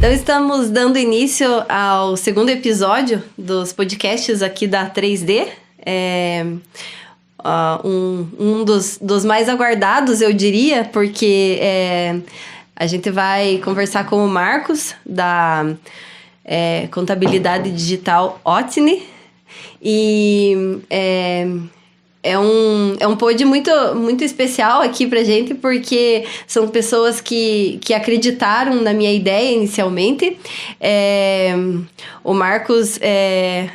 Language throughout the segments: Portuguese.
Então, estamos dando início ao segundo episódio dos podcasts aqui da 3D. Um dos mais aguardados, eu diria, porque a gente vai conversar com o Marcos, da Contabilidade Digital Otni. E é um pod muito especial aqui pra gente, porque são pessoas que acreditaram na minha ideia inicialmente. O Marcos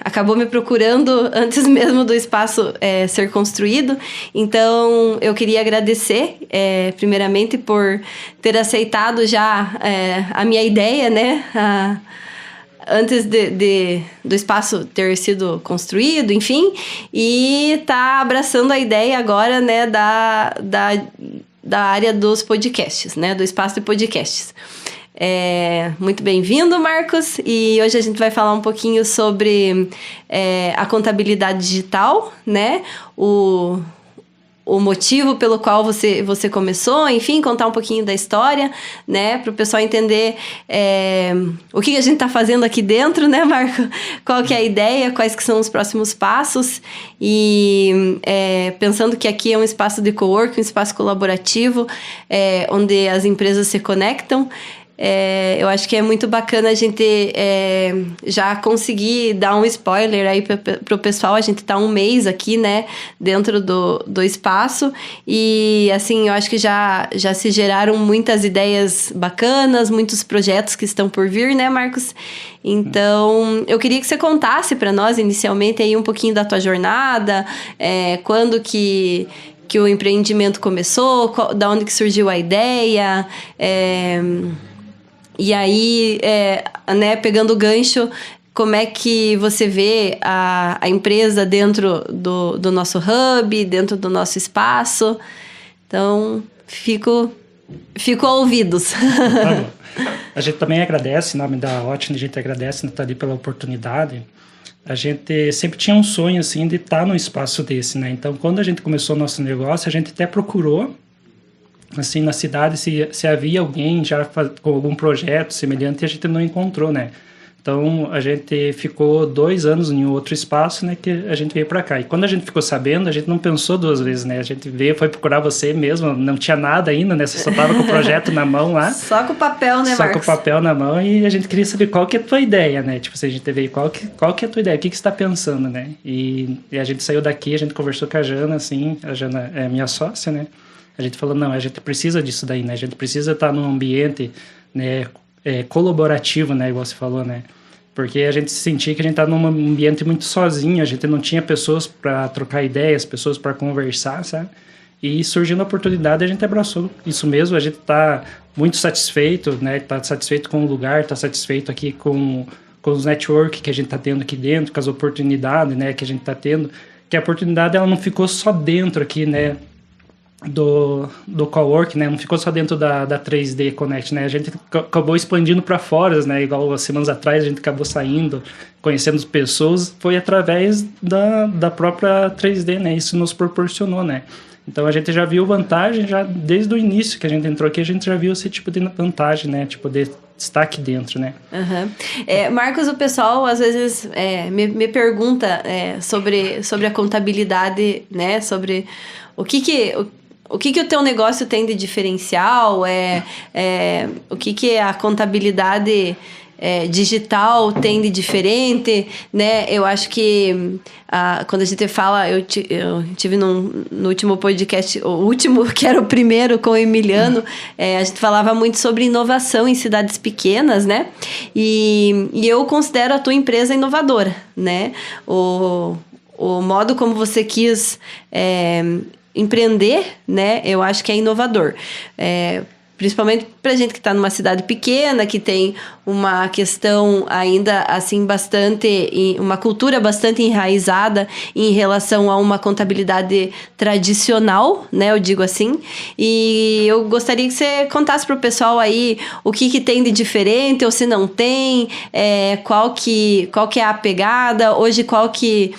acabou me procurando antes mesmo do espaço ser construído. Então, eu queria agradecer, primeiramente, por ter aceitado já a minha ideia, né? Antes do espaço ter sido construído, enfim, e tá abraçando a ideia agora, né, da área dos podcasts, né, do espaço de podcasts. Muito bem-vindo, Marcos, e hoje a gente vai falar um pouquinho sobre a contabilidade digital, né, o motivo pelo qual você começou, enfim, contar um pouquinho da história, né, para o pessoal entender o que a gente está fazendo aqui dentro, né, Marco? Qual que é a ideia, quais que são os próximos passos, e pensando que aqui é um espaço de coworking, um espaço colaborativo, onde as empresas se conectam. Eu acho que é muito bacana a gente já conseguir dar um spoiler aí pro pessoal. A gente tá um mês aqui, né, dentro do espaço, e assim, eu acho que já se geraram muitas ideias bacanas, muitos projetos que estão por vir, né, Marcos? Então, eu queria que você contasse para nós inicialmente aí um pouquinho da tua jornada, quando que o empreendimento começou, da onde que surgiu a ideia, e aí, né, pegando o gancho, como é que você vê a empresa dentro do nosso hub, dentro do nosso espaço? Então, fico a ouvidos. Tá bom. A gente também agradece, em nome da Otni, a gente agradece, Nathalie, pela oportunidade. A gente sempre tinha um sonho, assim, de estar num espaço desse, né? Então, quando a gente começou o nosso negócio, a gente até procurou, assim, na cidade, se havia alguém já com algum projeto semelhante, e a gente não encontrou, né? Então, a gente ficou 2 anos em outro espaço, né, que a gente veio para cá. E quando a gente ficou sabendo, a gente não pensou 2 vezes, né? A gente foi procurar você mesmo, não tinha nada ainda, né? Você só tava com o projeto na mão lá. Só com o papel, né, Marcos? Só com o papel na mão, e a gente queria saber qual que é a tua ideia, né? Tipo, se a gente veio, qual que é a tua ideia? O que você está pensando, né? E a gente saiu daqui, a gente conversou com a Jana, assim, a Jana é minha sócia, né? A gente falou, não, a gente precisa disso daí, né? A gente precisa estar num ambiente, né, colaborativo, né? Igual você falou, né? Porque a gente sentia que a gente estava num ambiente muito sozinho, a gente não tinha pessoas para trocar ideias, pessoas para conversar, sabe? E surgindo a oportunidade, a gente abraçou isso mesmo. A gente está muito satisfeito, né? Está satisfeito com o lugar, está satisfeito aqui com os network que a gente está tendo aqui dentro, com as oportunidades, né, que a gente está tendo. Que a oportunidade, ela não ficou só dentro aqui, né, do cowork, né? Não ficou só dentro da 3D Connect, né? A gente acabou expandindo para fora, né? Igual as semanas atrás a gente acabou saindo, conhecendo as pessoas, foi através da própria 3D, né? Isso nos proporcionou, né? Então a gente já viu vantagem, já desde o início que a gente entrou aqui, a gente já viu esse tipo de vantagem, né? Tipo, de estar aqui dentro, né? Uhum. Marcos, o pessoal às vezes me pergunta sobre a contabilidade, né? Sobre o que o teu negócio tem de diferencial, o que a contabilidade digital tem de diferente, né? Eu acho que quando a gente fala, eu tive no último podcast, o último, que era o primeiro com o Emiliano, a gente falava muito sobre inovação em cidades pequenas, né? E eu considero a tua empresa inovadora, né? O modo como você quis empreender, né? Eu acho que é inovador. Principalmente pra gente que está numa cidade pequena, que tem uma questão ainda assim bastante, uma cultura bastante enraizada em relação a uma contabilidade tradicional, né, eu digo assim. E eu gostaria que você contasse pro pessoal aí o que tem de diferente, ou se não tem, qual que é a pegada, hoje qual que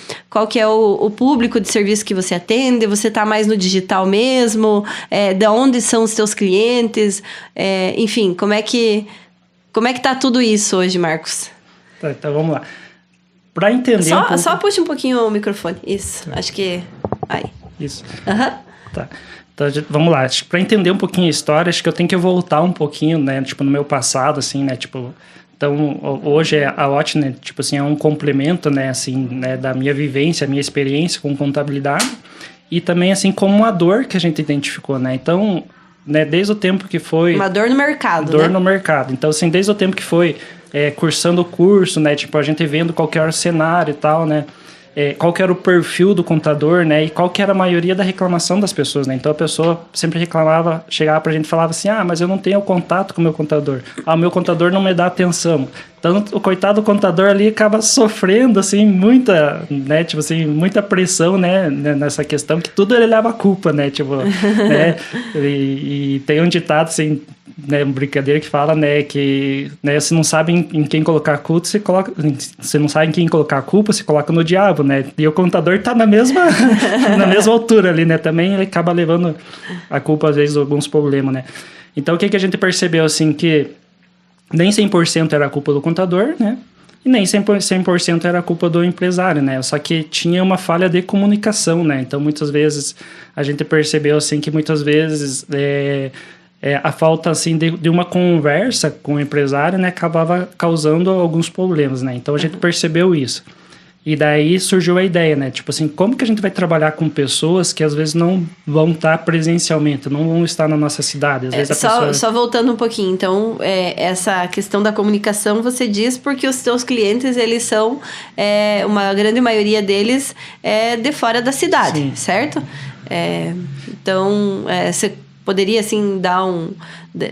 é o público de serviço que você atende, você está mais no digital mesmo, de onde são os seus clientes, enfim, como é que Como é que tá tudo isso hoje, Marcos? Tá, então vamos lá. Para entender Só puxa um pouquinho o microfone. Isso, acho que... Aí. Isso. Aham. Tá. Então, vamos lá. Para entender um pouquinho a história, acho que eu tenho que voltar um pouquinho, né? Tipo, no meu passado, assim, né? Tipo... Então, hoje a OT, né, tipo assim, é um complemento, né, assim, né, da minha vivência, minha experiência com contabilidade e também, assim, como uma dor que a gente identificou, né? Então, né, desde o tempo que foi... Uma dor no mercado, Dor né? no mercado. Então, assim, desde o tempo que foi cursando o curso, né, tipo, a gente vendo qual que era o cenário e tal, né? Qual que era o perfil do contador, né? E qual que era a maioria da reclamação das pessoas, né? Então, a pessoa sempre reclamava, chegava pra gente e falava assim, mas eu não tenho contato com o meu contador. O meu contador não me dá atenção. Então, o coitado do contador ali acaba sofrendo, assim, muita, né? Tipo assim, muita pressão, né? Nessa questão, que tudo ele leva a culpa, né? Tipo, né? E tem um ditado, assim, né, brincadeira que fala, né, que, né, você não sabe em quem colocar a culpa, você não sabe em quem colocar a culpa, você coloca no diabo, né, e o contador tá na mesma altura ali, né, também ele acaba levando a culpa, às vezes, de alguns problemas, né. Então, o que a gente percebeu, assim, que nem 100% era a culpa do contador, né, e nem 100% era a culpa do empresário, né, só que tinha uma falha de comunicação, né, então, muitas vezes, a gente percebeu, assim, que muitas vezes... a falta assim de uma conversa com o empresário, né, acabava causando alguns problemas, né? Então a gente percebeu isso. E daí surgiu a ideia, né? Tipo assim, como que a gente vai trabalhar com pessoas que às vezes não vão estar presencialmente, não vão estar na nossa cidade? Às vezes só voltando um pouquinho, então, essa questão da comunicação, você diz porque os seus clientes, eles são, uma grande maioria deles, de fora da cidade, sim, certo? Então, você poderia, assim, dar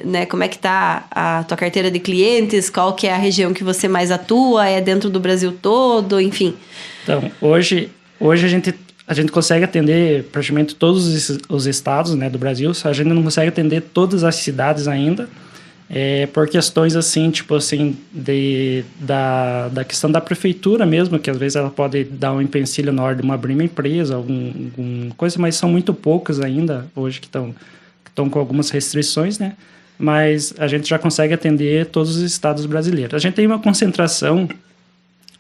né, como é que tá a tua carteira de clientes, qual que é a região que você mais atua, é dentro do Brasil todo, enfim. Então, hoje a gente consegue atender praticamente todos os estados, né, do Brasil, a gente não consegue atender todas as cidades ainda, por questões, assim, tipo assim, da questão da prefeitura mesmo, que às vezes ela pode dar um empecilho na hora de abrir uma empresa, alguma coisa, mas são muito poucas ainda hoje que estão com algumas restrições, né? Mas a gente já consegue atender todos os estados brasileiros. A gente tem uma concentração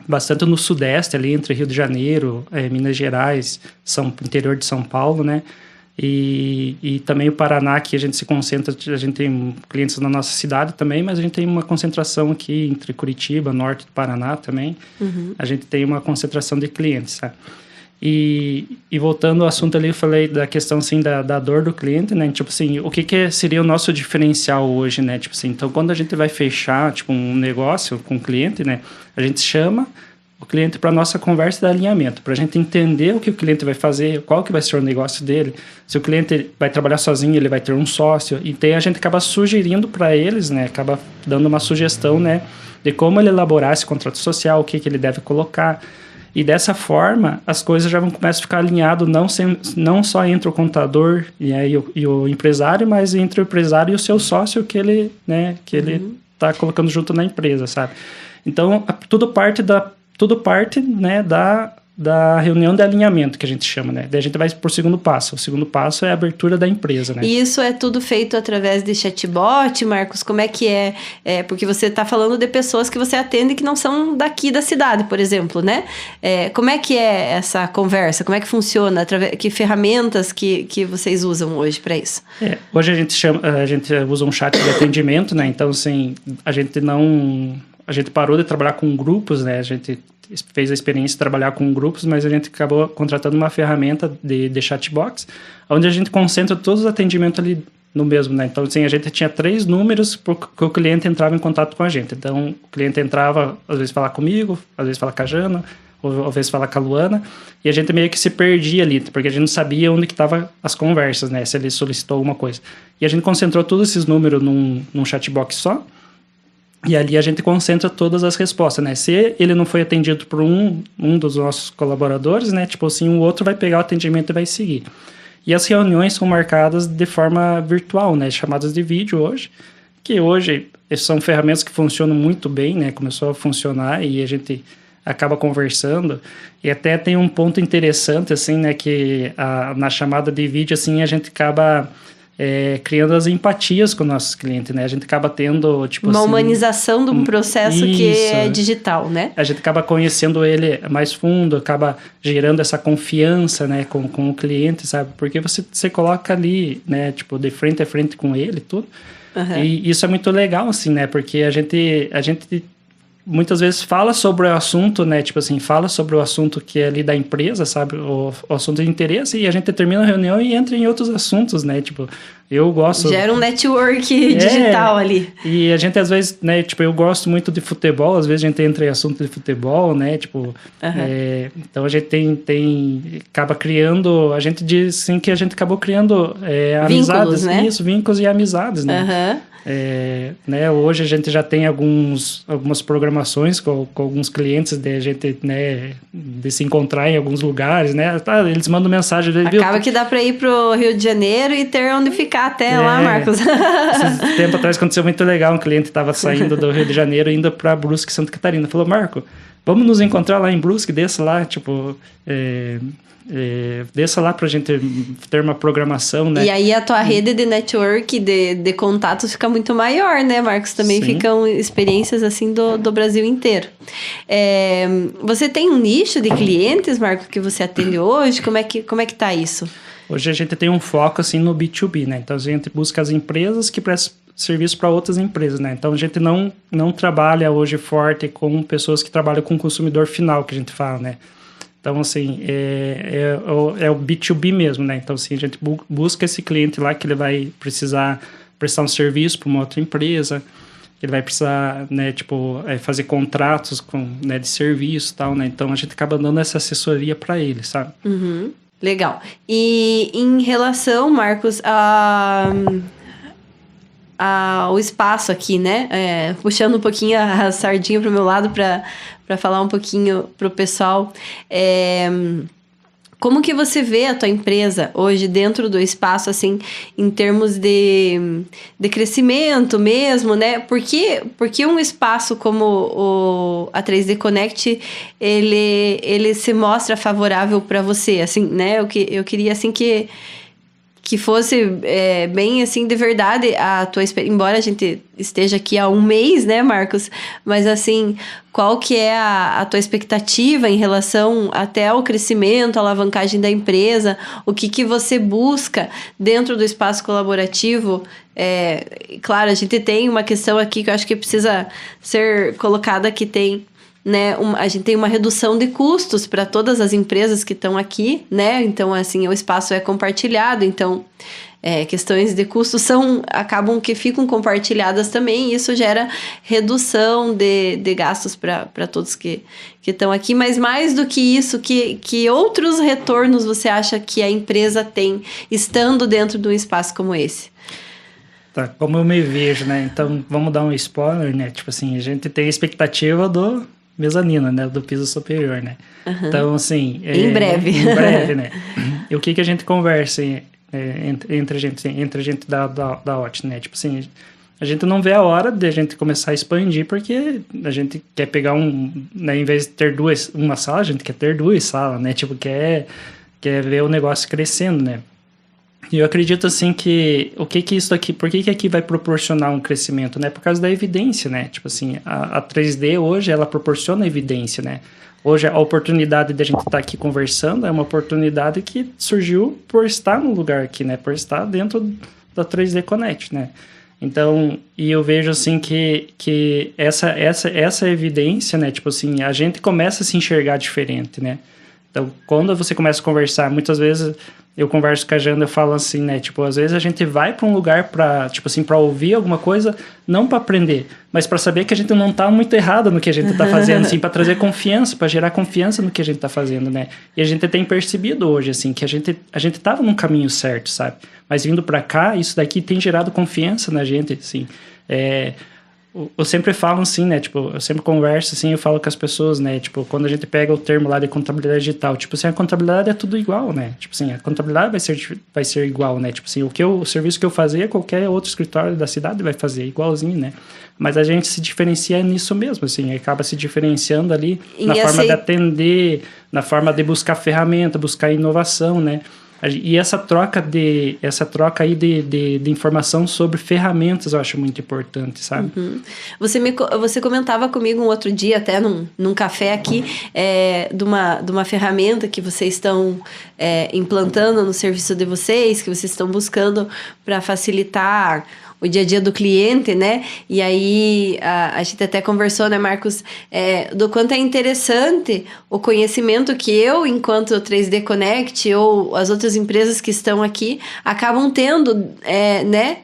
bastante no sudeste, ali entre Rio de Janeiro, Minas Gerais, interior de São Paulo, né? E também o Paraná, que a gente se concentra, a gente tem clientes na nossa cidade também, mas a gente tem uma concentração aqui entre Curitiba, norte do Paraná também. Uhum. A gente tem uma concentração de clientes, sabe? E voltando ao assunto ali, eu falei da questão, assim, da dor do cliente, né? Tipo assim, o que seria o nosso diferencial hoje, né? Tipo assim, então, quando a gente vai fechar, tipo, um negócio com o cliente, né? A gente chama o cliente para a nossa conversa de alinhamento, para a gente entender o que o cliente vai fazer, qual que vai ser o negócio dele. Se o cliente vai trabalhar sozinho, ele vai ter um sócio. E a gente acaba sugerindo para eles, né? Acaba dando uma sugestão, né? De como ele elaborar esse contrato social, o que ele deve colocar. E dessa forma, as coisas já vão começar a ficar alinhado não só entre o contador e o empresário, mas entre o empresário e o seu sócio que ele, né, que ele está colocando junto na empresa, sabe? Então, tudo parte, né, da reunião de alinhamento, que a gente chama, né? Daí a gente vai para o segundo passo. O segundo passo é a abertura da empresa, né? E isso é tudo feito através de chatbot, Marcos? Como é que é? Porque você está falando de pessoas que você atende que não são daqui da cidade, por exemplo, né? Como é que é essa conversa? Como é que funciona? Que ferramentas que vocês usam hoje para isso? Hoje a gente usa um chat de atendimento, né? Então, assim, a gente parou de trabalhar com grupos, né? A gente fez a experiência de trabalhar com grupos, mas a gente acabou contratando uma ferramenta de chatbox, onde a gente concentra todos os atendimentos ali no mesmo, né? Então, assim, a gente tinha 3 números porque o cliente entrava em contato com a gente. Então, o cliente entrava, às vezes, falar comigo, às vezes, falar com a Jana, ou às vezes, falar com a Luana, e a gente meio que se perdia ali, porque a gente não sabia onde que estavam as conversas, né? Se ele solicitou alguma coisa. E a gente concentrou todos esses números num chatbox só, e ali a gente concentra todas as respostas, né? Se ele não foi atendido por um dos nossos colaboradores, né? Tipo assim, o outro vai pegar o atendimento e vai seguir. E as reuniões são marcadas de forma virtual, né? Chamadas de vídeo hoje, que hoje são ferramentas que funcionam muito bem, né? Começou a funcionar e a gente acaba conversando. E até tem um ponto interessante, assim, né? Que na chamada de vídeo, assim, a gente acaba criando as empatias com nossos clientes, né? A gente acaba tendo, tipo uma assim, humanização de um processo que é digital, né? A gente acaba conhecendo ele mais fundo, acaba gerando essa confiança, né, com o cliente, sabe? Porque você coloca ali, né, tipo, de frente a frente com ele, tudo. Uhum. E isso é muito legal, assim, né? Porque a gente muitas vezes fala sobre o assunto, né? Tipo assim, fala sobre o assunto que é ali da empresa, sabe? O assunto de interesse, e a gente termina a reunião e entra em outros assuntos, né? Tipo, eu gosto... Gera um network digital ali. E a gente, às vezes, né? Tipo, eu gosto muito de futebol, às vezes a gente entra em assunto de futebol, né? Tipo, então a gente acaba criando... A gente diz, assim, que a gente acabou criando amizades. Né? Isso, vínculos e amizades, né? Né, hoje a gente já tem algumas programações com alguns clientes de a gente, né, de se encontrar em alguns lugares, né? Eles mandam mensagem. Acaba que dá para ir pro Rio de Janeiro e ter onde ficar até lá, Marcos. Esse tempo atrás aconteceu muito legal. Um cliente estava saindo do Rio de Janeiro indo para Brusque, Santa Catarina. Falou, Marco, vamos nos encontrar lá em Brusque, desça lá, tipo... desça lá pra gente ter uma programação, né? E aí a tua rede de network, de contatos fica muito maior, né, Marcos? Também Sim. Ficam experiências assim do Brasil inteiro. Você tem um nicho de clientes, Marcos, que você atende hoje? Como é que tá isso? Hoje a gente tem um foco assim no B2B, né? Então a gente busca as empresas que prestam serviço para outras empresas, né? Então a gente não trabalha hoje forte com pessoas que trabalham com o consumidor final, que a gente fala, né? Então, assim, é o B2B mesmo, né? Então, assim, a gente busca esse cliente lá que ele vai precisar prestar um serviço para uma outra empresa, ele vai precisar, né, tipo, fazer contratos né, de serviço e tal, né? Então, a gente acaba dando essa assessoria para ele, sabe? Uhum. Legal. E em relação, Marcos, ao espaço aqui, né? Puxando um pouquinho a sardinha pro meu lado para falar um pouquinho pro pessoal. Como que você vê a tua empresa hoje dentro do espaço, assim, em termos de crescimento mesmo, né? Porque um espaço como a 3D Connect, ele se mostra favorável para você, assim, né? Eu queria, assim, que fosse bem, assim, de verdade a tua experiência, embora a gente esteja aqui há um mês, né, Marcos? Mas, assim, qual que é a tua expectativa em relação até ao crescimento, à alavancagem da empresa? O que você busca dentro do espaço colaborativo? Claro, a gente tem uma questão aqui que eu acho que precisa ser colocada, que tem... Né, a gente tem uma redução de custos para todas as empresas que estão aqui, né? Então, assim, o espaço é compartilhado, então questões de custos acabam que ficam compartilhadas também, e isso gera redução de gastos para todos que estão aqui. Mas mais do que isso, que outros retornos você acha que a empresa tem estando dentro de um espaço como esse? Tá, como eu me vejo, né? Então, vamos dar um spoiler, né? Tipo assim, a gente tem a expectativa do mezanino, né? Do piso superior, né? Uhum. Então, assim... Em breve. Em breve, né? E o que a gente conversa entre a gente da OT, né? Tipo assim, a gente não vê a hora de a gente começar a expandir, porque a gente quer pegar né? Em vez de ter uma sala, a gente quer ter 2 salas, né? Tipo, quer ver o negócio crescendo, né? E eu acredito, assim, que por que aqui vai proporcionar um crescimento, né? Por causa da evidência, né? Tipo assim, a 3D hoje, ela proporciona evidência, né? Hoje, a oportunidade de a gente estar aqui conversando é uma oportunidade que surgiu por estar no lugar aqui, né? Por estar dentro da 3D Connect, né? Então, e eu vejo, assim, que essa evidência, né? Tipo assim, a gente começa a se enxergar diferente, né? Então, quando você começa a conversar, muitas vezes... Eu converso com a Janda, eu falo assim, né? Tipo, às vezes a gente vai para um lugar para, tipo assim, para ouvir alguma coisa, não para aprender, mas para saber que a gente não tá muito errado no que a gente tá fazendo, assim, para trazer confiança, para gerar confiança no que a gente tá fazendo, né? E a gente tem percebido hoje, assim, que a gente tava num caminho certo, sabe? Mas vindo para cá, isso daqui tem gerado confiança na gente, assim. Eu sempre falo assim, né, tipo, eu sempre converso assim, eu falo com as pessoas, né, tipo, quando a gente pega o termo lá de contabilidade digital, tipo assim, a contabilidade é tudo igual, né, tipo assim, a contabilidade vai ser igual, né, tipo assim, o serviço que eu fazia, qualquer outro escritório da cidade vai fazer, igualzinho, né, mas a gente se diferencia nisso mesmo, assim, acaba se diferenciando ali na forma de atender, na forma de buscar ferramenta, buscar inovação, né. E essa troca aí de informação sobre ferramentas eu acho muito importante, sabe? Uhum. Você comentava comigo um outro dia, até num café aqui, de uma ferramenta que vocês estão implantando no serviço de vocês, que vocês estão buscando para facilitar o dia a dia do cliente, né? E aí a gente até conversou, né, Marcos, do quanto é interessante o conhecimento que eu, enquanto 3D Connect, ou as outras empresas que estão aqui, acabam tendo, né?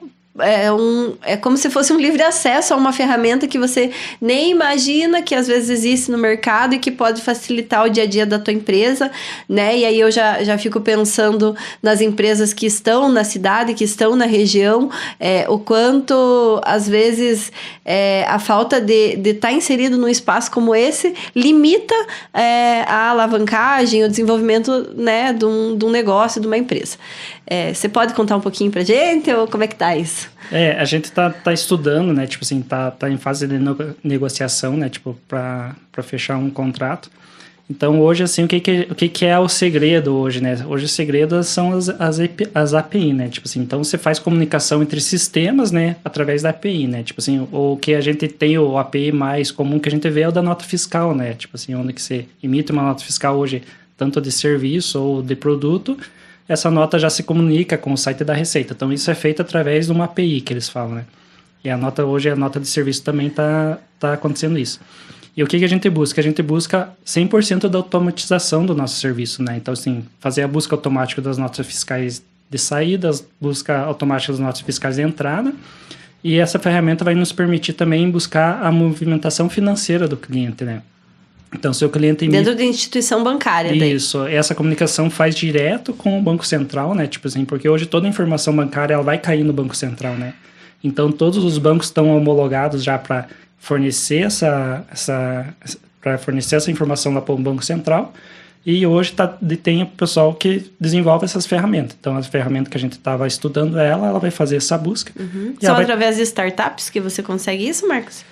É como se fosse um livre acesso a uma ferramenta que você nem imagina que às vezes existe no mercado e que pode facilitar o dia a dia da tua empresa, né? E aí eu já fico pensando nas empresas que estão na cidade, que estão na região, o quanto às vezes a falta de estar inserido num espaço como esse limita a alavancagem, o desenvolvimento, né, de um negócio, de uma empresa. Você pode contar um pouquinho pra gente, ou como é que tá isso? A gente tá estudando, né, tipo assim, tá em fase de negociação, né, tipo, pra fechar um contrato. Então, hoje, assim, o que é o segredo hoje, né? Hoje o segredo são as API, né? Tipo assim, então você faz comunicação entre sistemas, né? Através da API, né? Tipo assim, o que a gente tem, o API mais comum que a gente vê é o da nota fiscal, né? Tipo assim, onde que você emite uma nota fiscal hoje, tanto de serviço ou de produto, essa nota já se comunica com o site da Receita. Então, isso é feito através de uma API, que eles falam, né? E a nota de serviço também tá acontecendo isso. E o que a gente busca? A gente busca 100% da automatização do nosso serviço, né? Então, assim, fazer a busca automática das notas fiscais de saída, busca automática das notas fiscais de entrada. E essa ferramenta vai nos permitir também buscar a movimentação financeira do cliente, né? Então, se o cliente dentro da instituição bancária. Isso, essa comunicação faz direto com o Banco Central, né? Tipo assim, porque hoje toda a informação bancária ela vai cair no Banco Central, né? Então, todos os bancos estão homologados já para fornecer essa informação lá para o Banco Central. E hoje tem o pessoal que desenvolve essas ferramentas. Então, a ferramenta que a gente estava estudando, ela vai fazer essa busca. Uhum. São através de startups que você consegue isso, Marcos?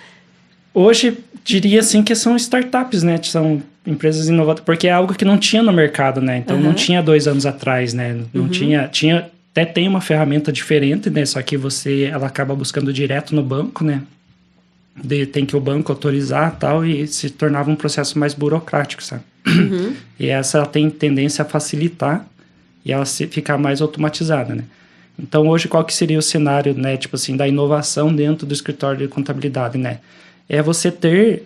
Hoje, diria assim que são startups, né? São empresas inovadoras, porque é algo que não tinha no mercado, né? Então, não tinha 2 anos atrás, né? Não tinha... Até tem uma ferramenta diferente, né? Só que ela acaba buscando direto no banco, né? Tem que o banco autorizar e tal, e se tornava um processo mais burocrático, sabe? Uhum. E essa ela tem tendência a facilitar e ela ficar mais automatizada, né? Então, hoje, qual que seria o cenário, né? Tipo assim, da inovação dentro do escritório de contabilidade, né? É você ter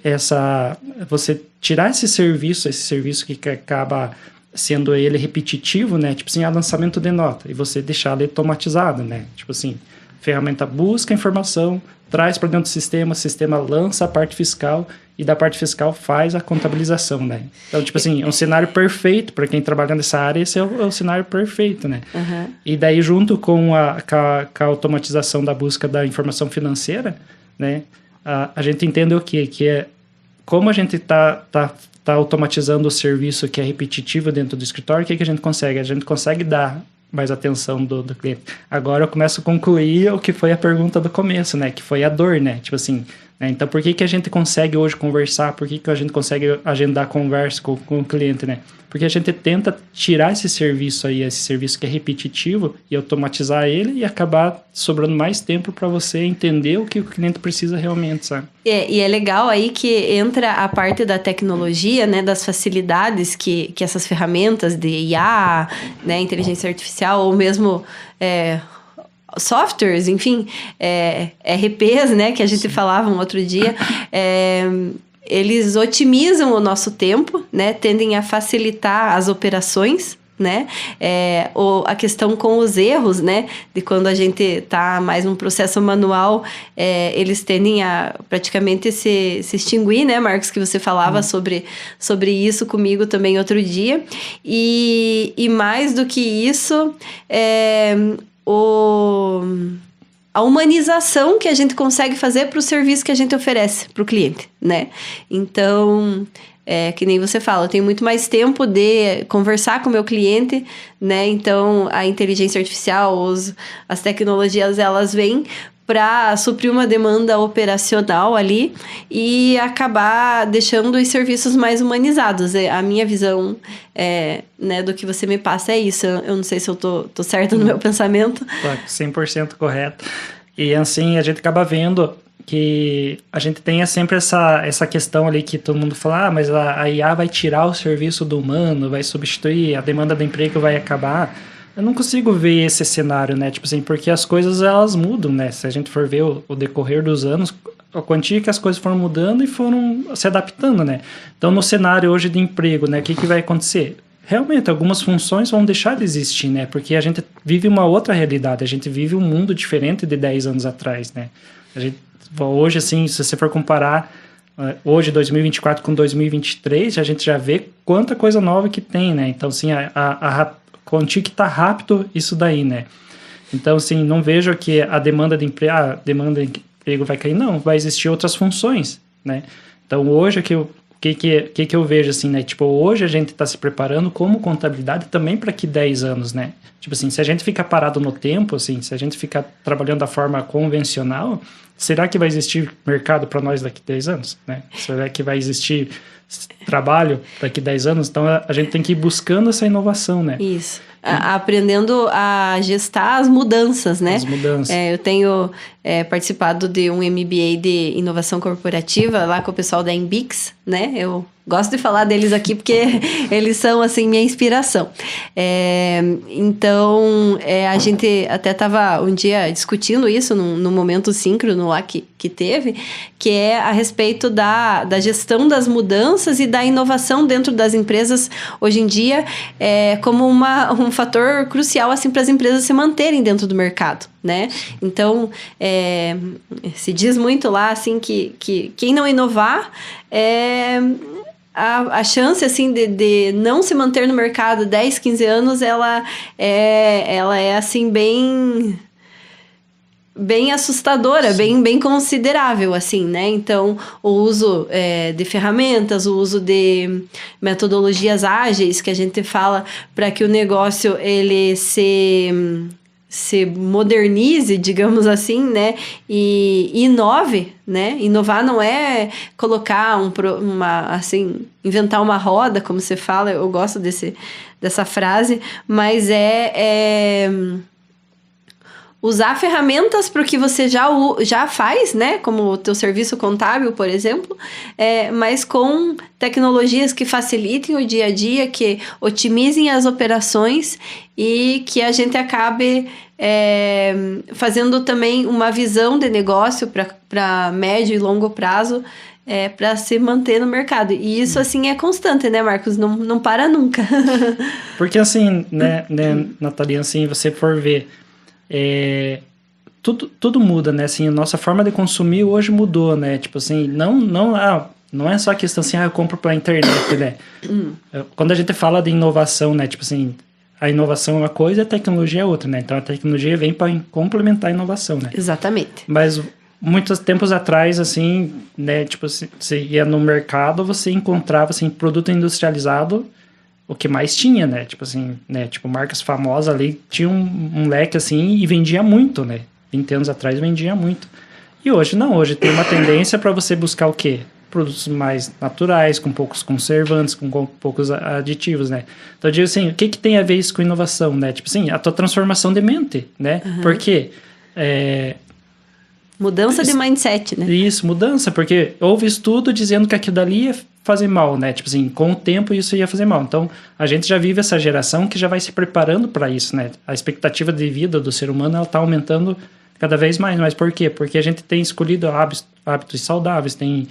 você tirar esse serviço que acaba sendo ele repetitivo, né? Tipo assim, lançamento de nota, e você deixar ele automatizado, né? Tipo assim, ferramenta busca informação, traz para dentro do sistema, o sistema lança a parte fiscal e da parte fiscal faz a contabilização, né? Então, tipo assim, é um cenário perfeito para quem trabalha nessa área, esse é o cenário perfeito, né? Uhum. E daí, junto com a automatização da busca da informação financeira, né? A gente entende o quê? Que é como a gente tá automatizando o serviço que é repetitivo dentro do escritório, o que a gente consegue? A gente consegue dar mais atenção do cliente. Agora eu começo a concluir o que foi a pergunta do começo, né? Que foi a dor, né? Tipo assim, né? Então por que a gente consegue hoje conversar? Por que a gente consegue agendar conversa com o cliente, né? Porque a gente tenta tirar esse serviço que é repetitivo e automatizar ele e acabar sobrando mais tempo para você entender o que o cliente precisa realmente, sabe? E é legal aí que entra a parte da tecnologia, né, das facilidades que essas ferramentas de IA, né, inteligência artificial, ou mesmo softwares, enfim, RPs, né, que a gente falava um outro dia, eles otimizam o nosso tempo, né, tendem a facilitar as operações, né, a questão com os erros, né, de quando a gente está mais num processo manual, eles tendem a praticamente se extinguir, né, Marcos, que você falava sobre isso comigo também outro dia, e mais do que isso, a humanização que a gente consegue fazer para o serviço que a gente oferece para o cliente, né? Então, que nem você fala, eu tenho muito mais tempo de conversar com o meu cliente, né? Então, a inteligência artificial, as tecnologias, elas vêm para suprir uma demanda operacional ali e acabar deixando os serviços mais humanizados. A minha visão né, do que você me passa é isso. Eu não sei se eu tô certa no meu pensamento. 100% correto. E assim, a gente acaba vendo que a gente tenha sempre essa questão ali que todo mundo fala, mas a IA vai tirar o serviço do humano, vai substituir, a demanda do emprego vai acabar. Eu não consigo ver esse cenário, né? Tipo assim, porque as coisas, elas mudam, né? Se a gente for ver o decorrer dos anos, a quantia que as coisas foram mudando e foram se adaptando, né? Então, no cenário hoje de emprego, né? O que vai acontecer? Realmente, algumas funções vão deixar de existir, né? Porque a gente vive uma outra realidade, a gente vive um mundo diferente de 10 anos atrás, né? A gente, hoje, assim, se você for comparar hoje, 2024 com 2023, a gente já vê quanta coisa nova que tem, né? Então, assim, quantia que tá rápido isso daí, né? Então, assim, não vejo que a demanda de emprego vai cair, não, vai existir outras funções, né? Então, hoje, o que eu vejo, assim, né? Tipo, hoje a gente está se preparando como contabilidade também para que 10 anos, né? Tipo assim, se a gente ficar parado no tempo, assim, se a gente ficar trabalhando da forma convencional, será que vai existir mercado para nós daqui a 10 anos, né? Será que vai existir trabalho daqui a 10 anos? Então, a gente tem que ir buscando essa inovação, né? Isso. Aprendendo a gestar as mudanças, né? As mudanças. Eu tenho participado de um MBA de inovação corporativa lá com o pessoal da Embix, né? Eu gosto de falar deles aqui porque eles são, assim, minha inspiração. Então, a gente até estava um dia discutindo isso num momento síncrono lá que teve, que é a respeito da gestão das mudanças e da inovação dentro das empresas hoje em dia, como um fator crucial, assim, para as empresas se manterem dentro do mercado, né? Então, se diz muito lá, assim, que quem não inovar a chance, assim, de não se manter no mercado 10, 15 anos, ela é assim, bem assustadora, bem considerável, assim, né? Então, o uso de ferramentas, o uso de metodologias ágeis, que a gente fala para que o negócio, ele se modernize, digamos assim, né? E inove, né? Inovar não é colocar inventar uma roda, como você fala, eu gosto dessa frase, mas usar ferramentas para o que você já faz, né? Como o teu serviço contábil, por exemplo, mas com tecnologias que facilitem o dia a dia, que otimizem as operações e que a gente acabe fazendo também uma visão de negócio para médio e longo prazo, para se manter no mercado. E isso, assim, é constante, né, Marcos? Não para nunca. Porque, assim, né, Nathalie, assim, você for ver, tudo muda, né? Assim, a nossa forma de consumir hoje mudou, né? Tipo assim, não é só a questão assim, eu compro pela internet, né? Quando a gente fala de inovação, né? Tipo assim, a inovação é uma coisa, a tecnologia é outra, né? Então, a tecnologia vem para complementar a inovação, né? Exatamente. Mas muitos tempos atrás, assim, né? Tipo, você ia no mercado, você encontrava, assim, produto industrializado, o que mais tinha, né? Tipo assim, né? Tipo, marcas famosas ali, tinha um leque, assim, e vendia muito, né? 20 anos atrás vendia muito. E hoje não, hoje tem uma tendência para você buscar o quê? Produtos mais naturais, com poucos conservantes, com poucos aditivos, né? Então eu digo assim, o que tem a ver isso com inovação, né? Tipo assim, a tua transformação de mente, né? Uhum. Porque mudança de mindset, né? Isso, mudança, porque houve estudo dizendo que aquilo dali ia fazer mal, né? Tipo assim, com o tempo isso ia fazer mal. Então, a gente já vive essa geração que já vai se preparando para isso, né? A expectativa de vida do ser humano, ela tá aumentando cada vez mais. Mas por quê? Porque a gente tem escolhido hábitos saudáveis, tem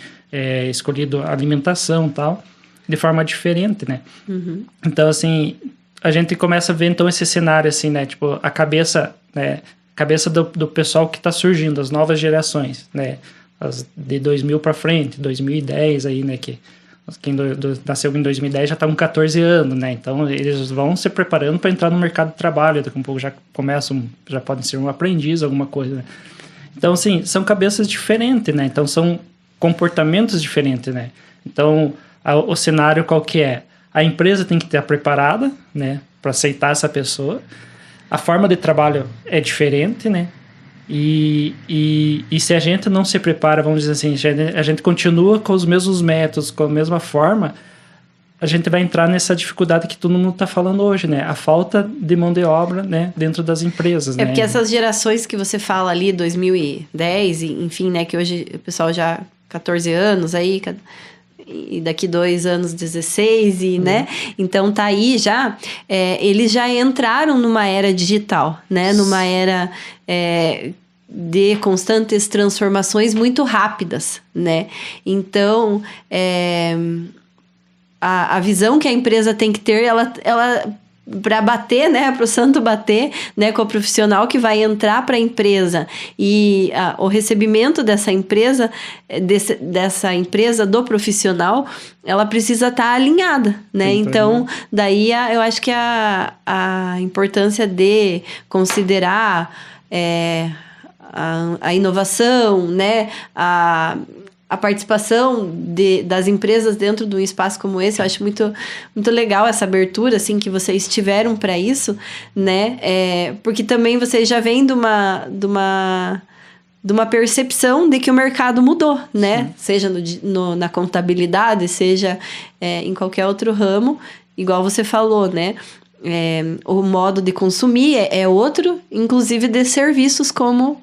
escolhido alimentação e tal, de forma diferente, né? Uhum. Então, assim, a gente começa a ver, então, esse cenário, assim, né? Tipo, a cabeça, né? Cabeça do pessoal que está surgindo, as novas gerações, né? As de 2000 para frente, 2010 aí, né? Quem nasceu em 2010 já está com 14 anos, né? Então, eles vão se preparando para entrar no mercado de trabalho. Daqui a um pouco já podem ser um aprendiz, alguma coisa, né? Então, assim, são cabeças diferentes, né? Então, são comportamentos diferentes, né? Então, o cenário qual que é? A empresa tem que estar preparada, né? Para aceitar essa pessoa. A forma de trabalho é diferente, né? E se a gente não se prepara, vamos dizer assim, a gente continua com os mesmos métodos, com a mesma forma, a gente vai entrar nessa dificuldade que todo mundo está falando hoje, né? A falta de mão de obra, né? Dentro das empresas, né? Porque essas gerações que você fala ali, 2010, enfim, né? Que hoje o pessoal já 14 anos aí... E daqui 2 anos, 16, né? Então, tá aí já... eles já entraram numa era digital, né? Numa era de constantes transformações muito rápidas, né? Então, a visão que a empresa tem que ter, ela para bater, né, para o santo bater, né, com o profissional que vai entrar para a empresa e o recebimento dessa empresa do profissional, ela precisa estar alinhada, né? Então, daí eu acho que a importância de considerar a inovação, né, a participação das empresas dentro de um espaço como esse, eu acho muito, muito legal essa abertura, assim, que vocês tiveram para isso, né? Porque também vocês já vêm de uma percepção de que o mercado mudou, né? Sim. Seja na contabilidade, seja em qualquer outro ramo, igual você falou, né? O modo de consumir é outro, inclusive de serviços como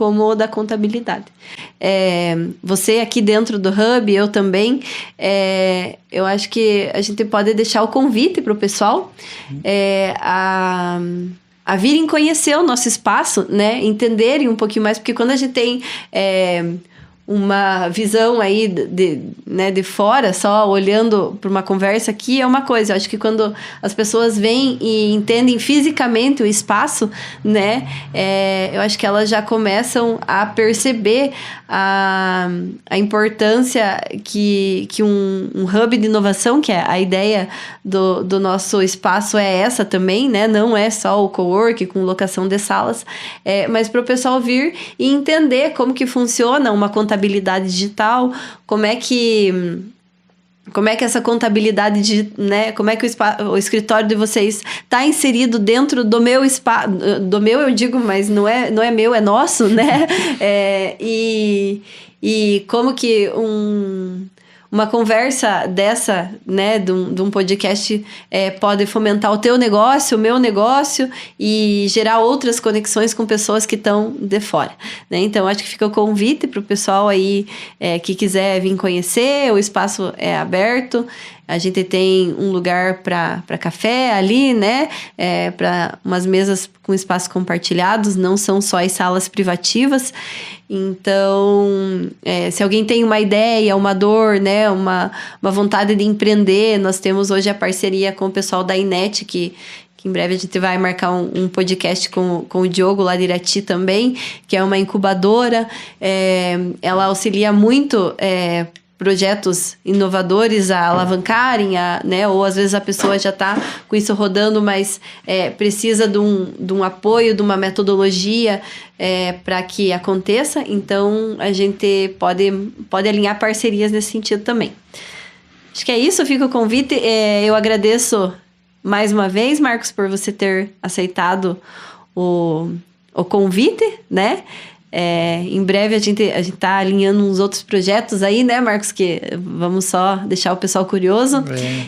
o da contabilidade. Você aqui dentro do Hub, eu também, eu acho que a gente pode deixar o convite para o pessoal a virem conhecer o nosso espaço, né? Entenderem um pouquinho mais, porque quando a gente tem uma visão aí de fora, só olhando para uma conversa aqui, é uma coisa. Eu acho que quando as pessoas vêm e entendem fisicamente o espaço, né, eu acho que elas já começam a perceber a importância que um hub de inovação, que é a ideia do nosso espaço é essa também, né? Não é só o cowork com locação de salas, mas para o pessoal vir e entender como que funciona uma contabilidade digital, como é que essa contabilidade, né? Como é que o escritório de vocês está inserido dentro do meu espaço, do meu eu digo, mas não é meu, é nosso, né? E como que uma conversa dessa, né, de um podcast pode fomentar o teu negócio, o meu negócio e gerar outras conexões com pessoas que estão de fora, né? Então, acho que fica o convite para o pessoal aí que quiser vir conhecer, o espaço é aberto, a gente tem um lugar para café ali, né? Para umas mesas com espaços compartilhados, não são só as salas privativas. Então, se alguém tem uma ideia, uma dor, né? Uma vontade de empreender, nós temos hoje a parceria com o pessoal da Inet, que em breve a gente vai marcar um podcast com o Diogo lá de Irati também, que é uma incubadora. Ela auxilia muito projetos inovadores a alavancarem, né? Ou às vezes a pessoa já está com isso rodando, mas precisa de um apoio, de uma metodologia para que aconteça. Então, a gente pode alinhar parcerias nesse sentido também. Acho que é isso, fica o convite. Eu agradeço mais uma vez, Marcos, por você ter aceitado o convite, né? Em breve a gente tá alinhando uns outros projetos aí, né, Marcos? Que vamos só deixar o pessoal curioso.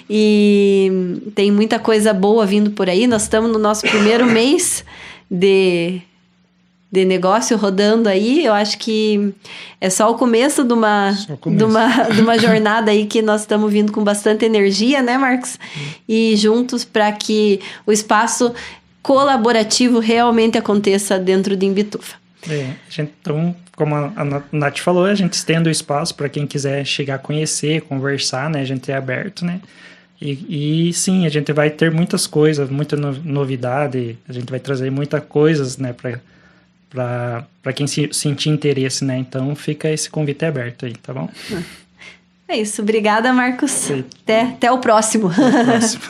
E tem muita coisa boa vindo por aí. Nós estamos no nosso primeiro mês de negócio rodando aí. Eu acho que é só o começo de uma jornada aí que nós estamos vindo com bastante energia, né, Marcos? E juntos para que o espaço colaborativo realmente aconteça dentro de Imbituva. Então, como a Nath falou, a gente estende o espaço para quem quiser chegar a conhecer, conversar, né? A gente é aberto, né? E sim, a gente vai ter muitas coisas, muita novidade, a gente vai trazer muitas coisas, né? Para quem sentir interesse, né? Então, fica esse convite aberto aí, tá bom? É isso. Obrigada, Marcos. Até o próximo. Até o próximo.